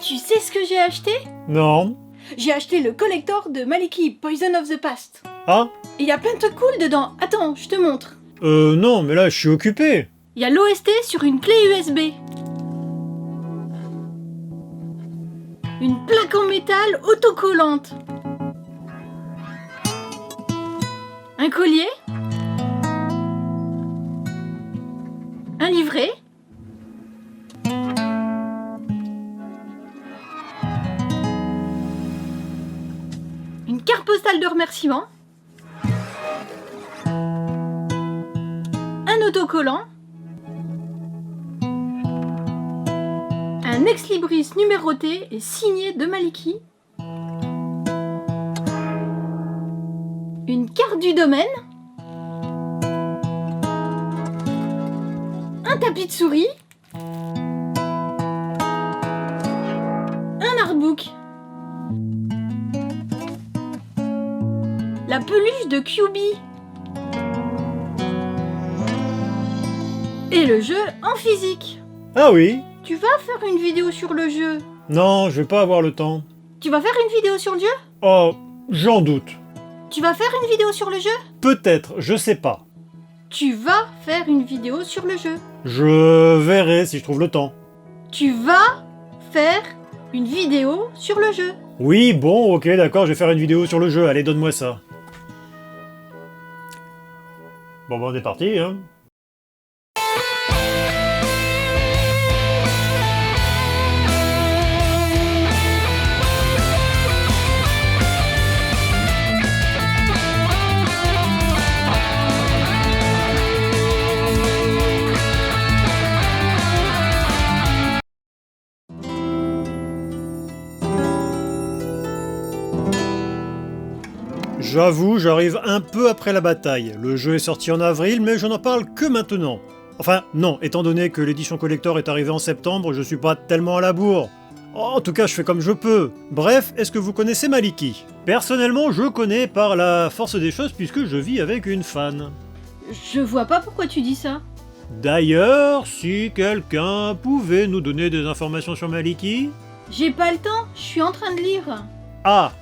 Tu sais ce que j'ai acheté? Non. J'ai acheté le collector de Maliki, Poison of the Past. Ah? Et y a plein de trucs cool dedans. Attends, je te montre. Non, mais là, je suis occupé. Y a l'OST sur une clé USB. Une plaque en métal autocollante. Un collier. Un livret. Une carte postale de remerciement. Un autocollant. Un ex-libris numéroté et signé de Maliki. Une carte du domaine. Un tapis de souris. Un artbook. La peluche de QB. Et le jeu en physique. Ah oui? Tu vas faire une vidéo sur le jeu? Non, je vais pas avoir le temps. Tu vas faire une vidéo sur le jeu? Oh, j'en doute. Tu vas faire une vidéo sur le jeu? Peut-être, je sais pas. Tu vas faire une vidéo sur le jeu. Je verrai si je trouve le temps. Tu vas faire une vidéo sur le jeu. Oui, bon, ok, d'accord, je vais faire une vidéo sur le jeu. Allez, donne-moi ça. Bon, on est parti, hein. J'avoue, j'arrive un peu après la bataille. Le jeu est sorti en avril, mais je n'en parle que maintenant. Enfin, non, étant donné que l'édition collector est arrivée en septembre, je suis pas tellement à la bourre. En tout cas, je fais comme je peux. Bref, est-ce que vous connaissez Maliki? Personnellement, je connais par la force des choses puisque je vis avec une fan. Je vois pas pourquoi tu dis ça. D'ailleurs, si quelqu'un pouvait nous donner des informations sur Maliki... J'ai pas le temps, je suis en train de lire. Ah!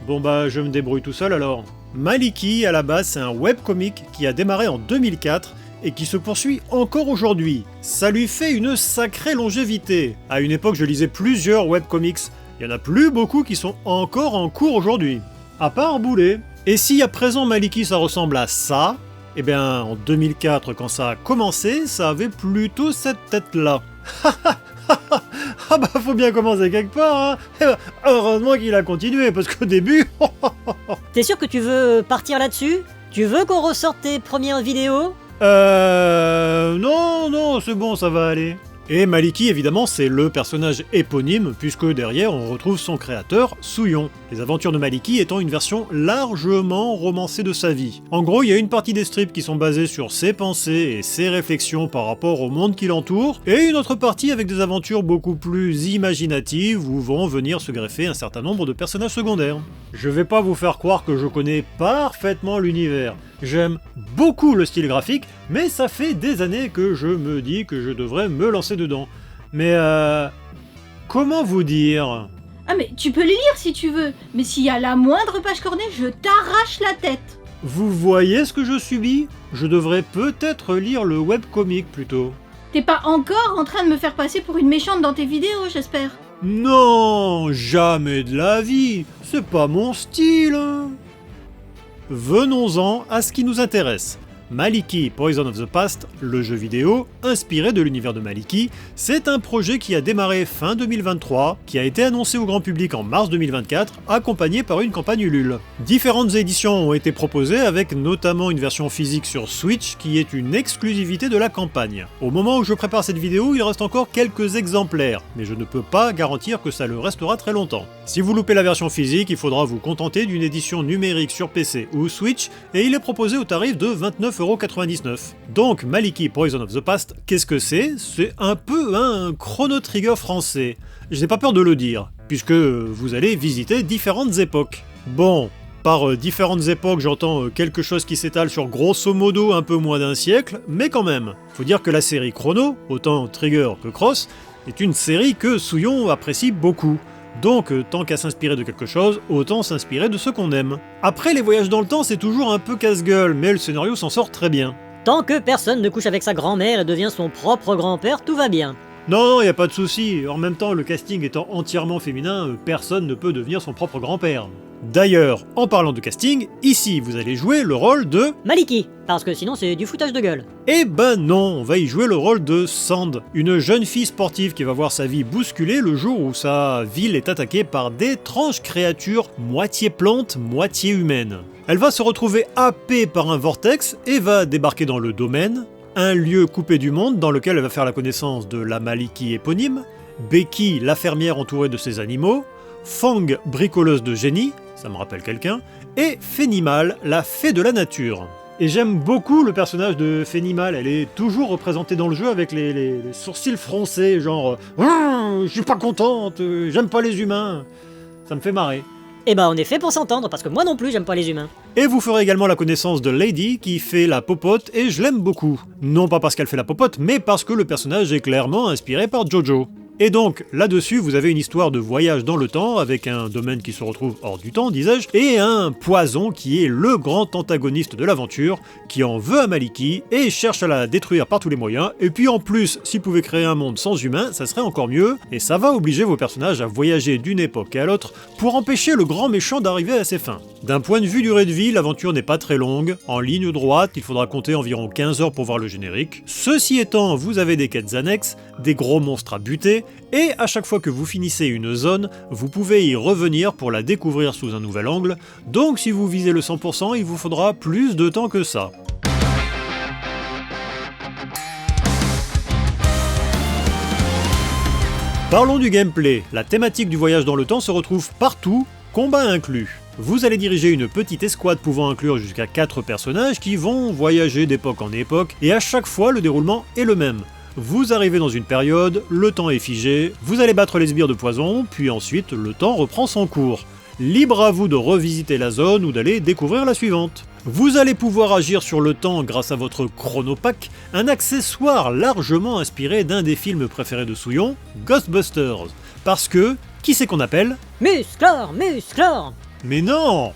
Bon bah je me débrouille tout seul alors. Maliki à la base c'est un webcomic qui a démarré en 2004 et qui se poursuit encore aujourd'hui. Ça lui fait une sacrée longévité. À une époque je lisais plusieurs webcomics, il y en a plus beaucoup qui sont encore en cours aujourd'hui. À part Boulet. Et si à présent Maliki ça ressemble à ça, eh bien en 2004 quand ça a commencé, ça avait plutôt cette tête là. Ah bah faut bien commencer quelque part, hein. Eh ben, heureusement qu'il a continué, parce qu'au début... T'es sûr que tu veux partir là-dessus? Tu veux qu'on ressorte tes premières vidéos? Non, c'est bon, ça va aller. Et Maliki, évidemment, c'est le personnage éponyme, puisque derrière, on retrouve son créateur, Souillon. Les aventures de Maliki étant une version largement romancée de sa vie. En gros, il y a une partie des strips qui sont basés sur ses pensées et ses réflexions par rapport au monde qui l'entoure, et une autre partie avec des aventures beaucoup plus imaginatives où vont venir se greffer un certain nombre de personnages secondaires. Je vais pas vous faire croire que je connais parfaitement l'univers. J'aime beaucoup le style graphique, mais ça fait des années que je me dis que je devrais me lancer dedans. Mais comment vous dire? Ah mais tu peux les lire si tu veux, mais s'il y a la moindre page cornée, je t'arrache la tête. Vous voyez ce que je subis? Je devrais peut-être lire le webcomic plutôt. T'es pas encore en train de me faire passer pour une méchante dans tes vidéos, j'espère? Non, jamais de la vie. C'est pas mon style. Hein. Venons-en à ce qui nous intéresse. Maliki Poison of the Past, le jeu vidéo inspiré de l'univers de Maliki, c'est un projet qui a démarré fin 2023, qui a été annoncé au grand public en mars 2024, accompagné par une campagne Ulule. Différentes éditions ont été proposées avec notamment une version physique sur Switch qui est une exclusivité de la campagne. Au moment où je prépare cette vidéo, il reste encore quelques exemplaires, mais je ne peux pas garantir que ça le restera très longtemps. Si vous loupez la version physique, il faudra vous contenter d'une édition numérique sur PC ou Switch, et il est proposé au tarif de 29,99 €. Donc Maliki Poison of the Past, qu'est-ce que c'est? C'est un peu un Chrono Trigger français. Je n'ai pas peur de le dire, puisque vous allez visiter différentes époques. Bon, par différentes époques, j'entends quelque chose qui s'étale sur grosso modo un peu moins d'un siècle, mais quand même. Faut dire que la série Chrono, autant Trigger que Cross, est une série que Souillon apprécie beaucoup. Donc, tant qu'à s'inspirer de quelque chose, autant s'inspirer de ce qu'on aime. Après, les voyages dans le temps, c'est toujours un peu casse-gueule, mais le scénario s'en sort très bien. Tant que personne ne couche avec sa grand-mère et devient son propre grand-père, tout va bien. Non, y a pas de souci. En même temps, le casting étant entièrement féminin, personne ne peut devenir son propre grand-père. D'ailleurs, en parlant de casting, ici vous allez jouer le rôle de... Maliki, parce que sinon c'est du foutage de gueule. Eh ben non, on va y jouer le rôle de Sand, une jeune fille sportive qui va voir sa vie bousculée le jour où sa ville est attaquée par d'étranges créatures moitié plantes, moitié humaines. Elle va se retrouver happée par un vortex et va débarquer dans le domaine, un lieu coupé du monde dans lequel elle va faire la connaissance de la Maliki éponyme, Becky, la fermière entourée de ses animaux, Fang, bricoleuse de génie, ça me rappelle quelqu'un, et Fénimal, la fée de la nature. Et j'aime beaucoup le personnage de Fénimal, elle est toujours représentée dans le jeu avec les sourcils froncés, genre « Je suis pas contente, j'aime pas les humains », ça me fait marrer. Eh bah on est fait pour s'entendre, parce que moi non plus j'aime pas les humains. Et vous ferez également la connaissance de Lady qui fait la popote et je l'aime beaucoup. Non pas parce qu'elle fait la popote, mais parce que le personnage est clairement inspiré par Jojo. Et donc, là-dessus, vous avez une histoire de voyage dans le temps, avec un domaine qui se retrouve hors du temps, disais-je, et un poison qui est le grand antagoniste de l'aventure, qui en veut à Maliki, et cherche à la détruire par tous les moyens, et puis en plus, s'il pouvait créer un monde sans humains, ça serait encore mieux, et ça va obliger vos personnages à voyager d'une époque à l'autre, pour empêcher le grand méchant d'arriver à ses fins. D'un point de vue durée de vie, l'aventure n'est pas très longue, en ligne droite, il faudra compter environ 15 heures pour voir le générique. Ceci étant, vous avez des quêtes annexes, des gros monstres à buter, et à chaque fois que vous finissez une zone, vous pouvez y revenir pour la découvrir sous un nouvel angle, donc si vous visez le 100%, il vous faudra plus de temps que ça. Parlons du gameplay. La thématique du voyage dans le temps se retrouve partout, combat inclus. Vous allez diriger une petite escouade pouvant inclure jusqu'à 4 personnages qui vont voyager d'époque en époque, et à chaque fois le déroulement est le même. Vous arrivez dans une période, le temps est figé, vous allez battre les sbires de poison, puis ensuite le temps reprend son cours. Libre à vous de revisiter la zone ou d'aller découvrir la suivante. Vous allez pouvoir agir sur le temps grâce à votre chronopack, un accessoire largement inspiré d'un des films préférés de Souillon, Ghostbusters. Parce que, qui c'est qu'on appelle ? Musclor, Musclor. Mais non !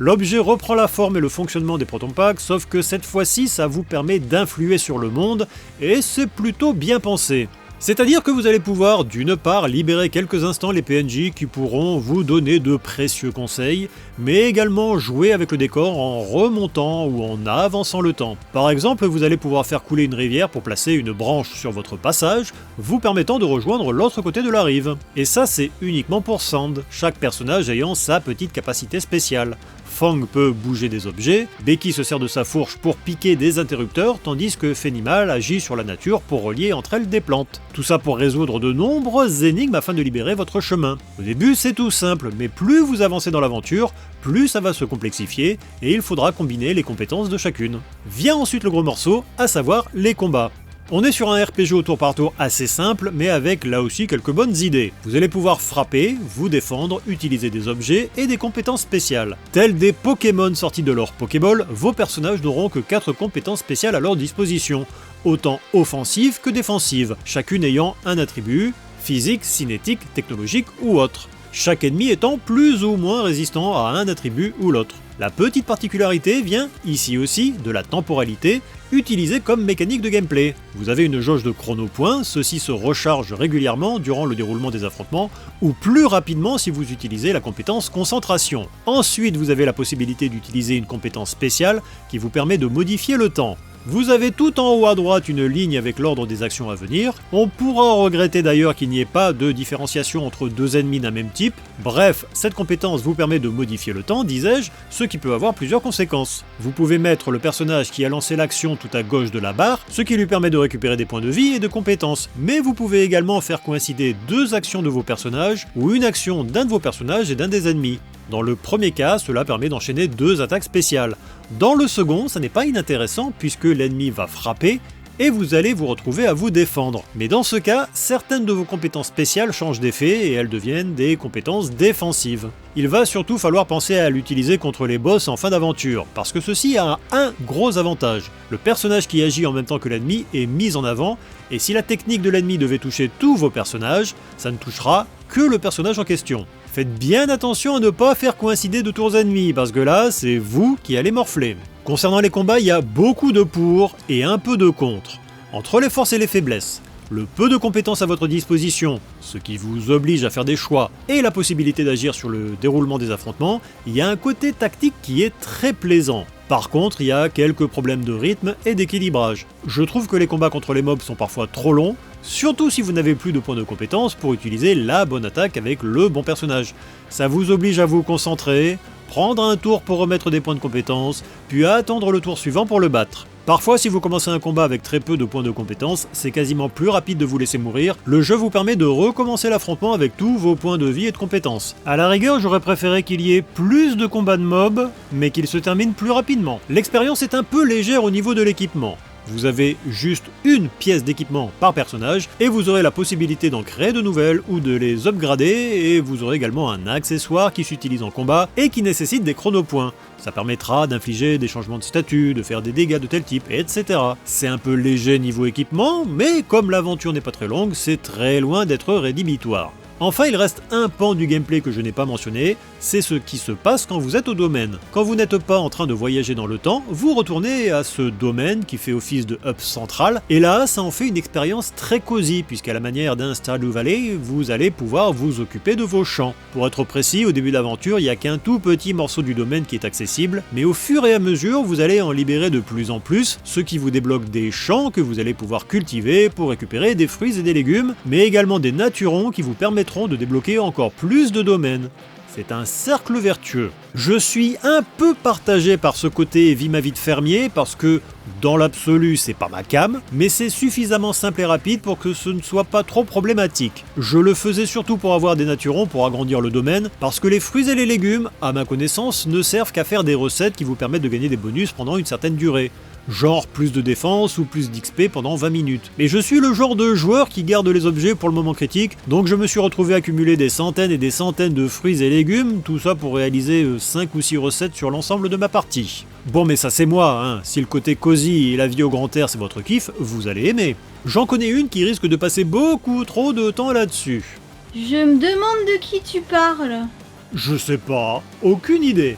L'objet reprend la forme et le fonctionnement des Proton Packs, sauf que cette fois-ci ça vous permet d'influer sur le monde, et c'est plutôt bien pensé. C'est-à-dire que vous allez pouvoir, d'une part, libérer quelques instants les PNJ qui pourront vous donner de précieux conseils, mais également jouer avec le décor en remontant ou en avançant le temps. Par exemple, vous allez pouvoir faire couler une rivière pour placer une branche sur votre passage, vous permettant de rejoindre l'autre côté de la rive. Et ça c'est uniquement pour Sand, chaque personnage ayant sa petite capacité spéciale. Fang peut bouger des objets, Becky se sert de sa fourche pour piquer des interrupteurs, tandis que Fénimal agit sur la nature pour relier entre elles des plantes. Tout ça pour résoudre de nombreuses énigmes afin de libérer votre chemin. Au début c'est tout simple, mais plus vous avancez dans l'aventure, plus ça va se complexifier, et il faudra combiner les compétences de chacune. Vient ensuite le gros morceau, à savoir les combats. On est sur un RPG au tour par tour assez simple, mais avec là aussi quelques bonnes idées. Vous allez pouvoir frapper, vous défendre, utiliser des objets et des compétences spéciales. Tels des Pokémon sortis de leur Pokéball, vos personnages n'auront que 4 compétences spéciales à leur disposition, autant offensives que défensives, chacune ayant un attribut, physique, cinétique, technologique ou autre. Chaque ennemi étant plus ou moins résistant à un attribut ou l'autre. La petite particularité vient, ici aussi, de la temporalité, utilisée comme mécanique de gameplay. Vous avez une jauge de chronopoints, ceux-ci se rechargent régulièrement durant le déroulement des affrontements, ou plus rapidement si vous utilisez la compétence concentration. Ensuite, vous avez la possibilité d'utiliser une compétence spéciale qui vous permet de modifier le temps. Vous avez tout en haut à droite une ligne avec l'ordre des actions à venir. On pourra regretter d'ailleurs qu'il n'y ait pas de différenciation entre deux ennemis d'un même type. Bref, cette compétence vous permet de modifier le temps, disais-je, ce qui peut avoir plusieurs conséquences. Vous pouvez mettre le personnage qui a lancé l'action tout à gauche de la barre, ce qui lui permet de récupérer des points de vie et de compétences. Mais vous pouvez également faire coïncider deux actions de vos personnages, ou une action d'un de vos personnages et d'un des ennemis. Dans le premier cas, cela permet d'enchaîner deux attaques spéciales. Dans le second, ça n'est pas inintéressant puisque l'ennemi va frapper et vous allez vous retrouver à vous défendre. Mais dans ce cas, certaines de vos compétences spéciales changent d'effet et elles deviennent des compétences défensives. Il va surtout falloir penser à l'utiliser contre les boss en fin d'aventure, parce que ceci a un gros avantage. Le personnage qui agit en même temps que l'ennemi est mis en avant, et si la technique de l'ennemi devait toucher tous vos personnages, ça ne touchera que le personnage en question. Faites bien attention à ne pas faire coïncider de tours ennemis, parce que là, c'est vous qui allez morfler. Concernant les combats, il y a beaucoup de pour et un peu de contre. Entre les forces et les faiblesses, le peu de compétences à votre disposition, ce qui vous oblige à faire des choix, et la possibilité d'agir sur le déroulement des affrontements, il y a un côté tactique qui est très plaisant. Par contre, il y a quelques problèmes de rythme et d'équilibrage. Je trouve que les combats contre les mobs sont parfois trop longs, surtout si vous n'avez plus de points de compétence pour utiliser la bonne attaque avec le bon personnage. Ça vous oblige à vous concentrer, prendre un tour pour remettre des points de compétence, puis attendre le tour suivant pour le battre. Parfois, si vous commencez un combat avec très peu de points de compétence, c'est quasiment plus rapide de vous laisser mourir, le jeu vous permet de recommencer l'affrontement avec tous vos points de vie et de compétences. À la rigueur, j'aurais préféré qu'il y ait plus de combats de mobs, mais qu'ils se terminent plus rapidement. L'expérience est un peu légère au niveau de l'équipement. Vous avez juste une pièce d'équipement par personnage et vous aurez la possibilité d'en créer de nouvelles ou de les upgrader, et vous aurez également un accessoire qui s'utilise en combat et qui nécessite des chronopoints. Ça permettra d'infliger des changements de statut, de faire des dégâts de tel type, etc. C'est un peu léger niveau équipement, mais comme l'aventure n'est pas très longue, c'est très loin d'être rédhibitoire. Enfin, il reste un pan du gameplay que je n'ai pas mentionné, c'est ce qui se passe quand vous êtes au domaine. Quand vous n'êtes pas en train de voyager dans le temps, vous retournez à ce domaine qui fait office de hub central, et là, ça en fait une expérience très cosy, puisqu'à la manière d'un Stardew Valley, vous allez pouvoir vous occuper de vos champs. Pour être précis, au début de l'aventure, il n'y a qu'un tout petit morceau du domaine qui est accessible, mais au fur et à mesure, vous allez en libérer de plus en plus, ce qui vous débloque des champs que vous allez pouvoir cultiver pour récupérer des fruits et des légumes, mais également des naturons qui vous permettront de débloquer encore plus de domaines. C'est un cercle vertueux. Je suis un peu partagé par ce côté vie ma vie de fermier parce que dans l'absolu c'est pas ma came, mais c'est suffisamment simple et rapide pour que ce ne soit pas trop problématique. Je le faisais surtout pour avoir des naturons pour agrandir le domaine, parce que les fruits et les légumes, à ma connaissance, ne servent qu'à faire des recettes qui vous permettent de gagner des bonus pendant une certaine durée. Genre plus de défense ou plus d'XP pendant 20 minutes. Mais je suis le genre de joueur qui garde les objets pour le moment critique, donc je me suis retrouvé à cumuler des centaines et des centaines de fruits et légumes, tout ça pour réaliser 5 ou 6 recettes sur l'ensemble de ma partie. Bon, mais ça c'est moi, hein. Si le côté cosy et la vie au grand air c'est votre kiff, vous allez aimer. J'en connais une qui risque de passer beaucoup trop de temps là-dessus. Je me demande de qui tu parles. Je sais pas, aucune idée.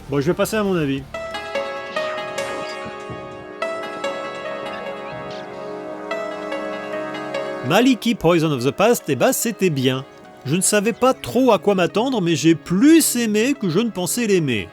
Bon, je vais passer à mon avis. Maliki Poison of the Past, eh ben c'était bien. Je ne savais pas trop à quoi m'attendre, mais j'ai plus aimé que je ne pensais l'aimer.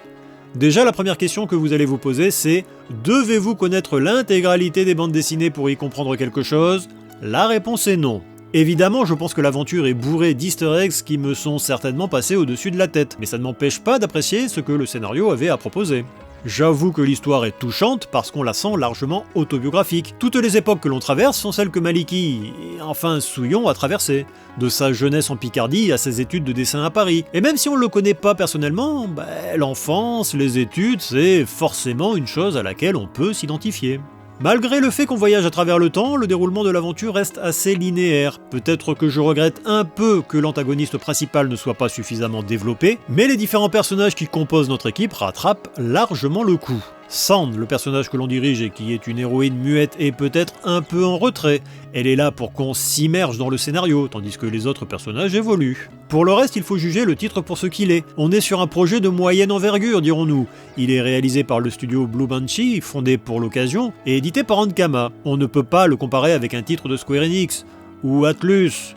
Déjà, la première question que vous allez vous poser, c'est « Devez-vous connaître l'intégralité des bandes dessinées pour y comprendre quelque chose ?» La réponse est non. Évidemment, je pense que l'aventure est bourrée d'easter eggs qui me sont certainement passés au-dessus de la tête, mais ça ne m'empêche pas d'apprécier ce que le scénario avait à proposer. J'avoue que l'histoire est touchante parce qu'on la sent largement autobiographique. Toutes les époques que l'on traverse sont celles que Maliki, enfin Souillon, a traversées. De sa jeunesse en Picardie à ses études de dessin à Paris. Et même si on ne le connaît pas personnellement, l'enfance, les études, c'est forcément une chose à laquelle on peut s'identifier. Malgré le fait qu'on voyage à travers le temps, le déroulement de l'aventure reste assez linéaire. Peut-être que je regrette un peu que l'antagoniste principal ne soit pas suffisamment développé, mais les différents personnages qui composent notre équipe rattrapent largement le coup. Sand, le personnage que l'on dirige et qui est une héroïne muette, est peut-être un peu en retrait. Elle est là pour qu'on s'immerge dans le scénario, tandis que les autres personnages évoluent. Pour le reste, il faut juger le titre pour ce qu'il est. On est sur un projet de moyenne envergure, dirons-nous. Il est réalisé par le studio Blue Banshee, fondé pour l'occasion, et édité par Ankama. On ne peut pas le comparer avec un titre de Square Enix, ou Atlus,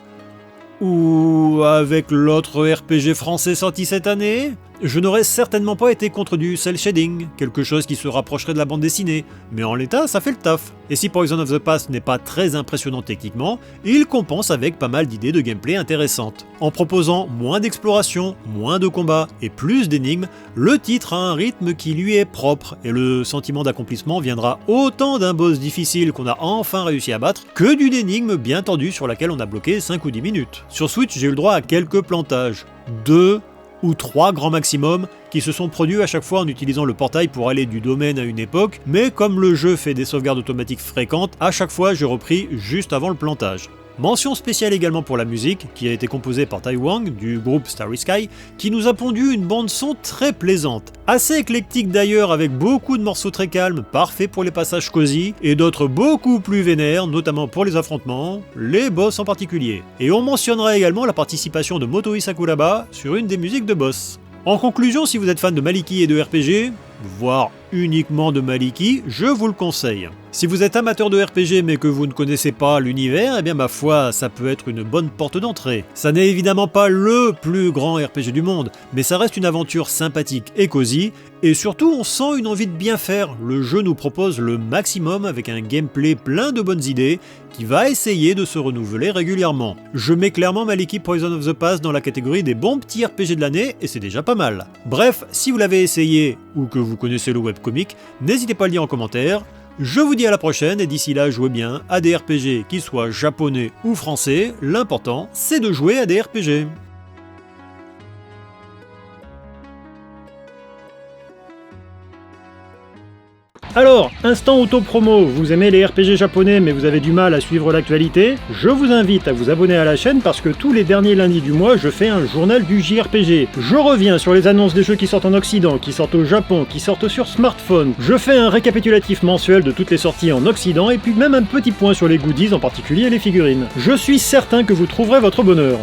ou avec l'autre RPG français sorti cette année. Je n'aurais certainement pas été contre du cel shading, quelque chose qui se rapprocherait de la bande dessinée, mais en l'état, ça fait le taf. Et si Poison of the Past n'est pas très impressionnant techniquement, il compense avec pas mal d'idées de gameplay intéressantes. En proposant moins d'exploration, moins de combats et plus d'énigmes, le titre a un rythme qui lui est propre, et le sentiment d'accomplissement viendra autant d'un boss difficile qu'on a enfin réussi à battre, que d'une énigme bien tendue sur laquelle on a bloqué 5 ou 10 minutes. Sur Switch, j'ai eu le droit à quelques plantages. 2 ou 3 grands maximum, qui se sont produits à chaque fois en utilisant le portail pour aller du domaine à une époque, mais comme le jeu fait des sauvegardes automatiques fréquentes, à chaque fois j'ai repris juste avant le plantage. Mention spéciale également pour la musique, qui a été composée par Tai Wang du groupe Starry Sky, qui nous a pondu une bande son très plaisante. Assez éclectique d'ailleurs, avec beaucoup de morceaux très calmes, parfaits pour les passages cosy, et d'autres beaucoup plus vénères, notamment pour les affrontements, les boss en particulier. Et on mentionnera également la participation de Motoi Sakuraba sur une des musiques de boss. En conclusion, si vous êtes fan de Maliki et de RPG, voire uniquement de Maliki, je vous le conseille. Si vous êtes amateur de RPG mais que vous ne connaissez pas l'univers, eh bien ma foi, ça peut être une bonne porte d'entrée. Ça n'est évidemment pas le plus grand RPG du monde, mais ça reste une aventure sympathique et cosy, et surtout on sent une envie de bien faire. Le jeu nous propose le maximum avec un gameplay plein de bonnes idées, qui va essayer de se renouveler régulièrement. Je mets clairement Maliki Poison of the Past dans la catégorie des bons petits RPG de l'année, et c'est déjà pas mal. Bref, si vous l'avez essayé, ou que vous connaissez le webcomic, n'hésitez pas à le dire en commentaire. Je vous dis à la prochaine, et d'ici là, jouez bien à des RPG, qu'ils soient japonais ou français, l'important c'est de jouer à des RPG. Alors, instant auto-promo, vous aimez les RPG japonais mais vous avez du mal à suivre l'actualité? Je vous invite à vous abonner à la chaîne parce que tous les derniers lundis du mois, je fais un journal du JRPG. Je reviens sur les annonces des jeux qui sortent en Occident, qui sortent au Japon, qui sortent sur smartphone. Je fais un récapitulatif mensuel de toutes les sorties en Occident et puis même un petit point sur les goodies, en particulier les figurines. Je suis certain que vous trouverez votre bonheur.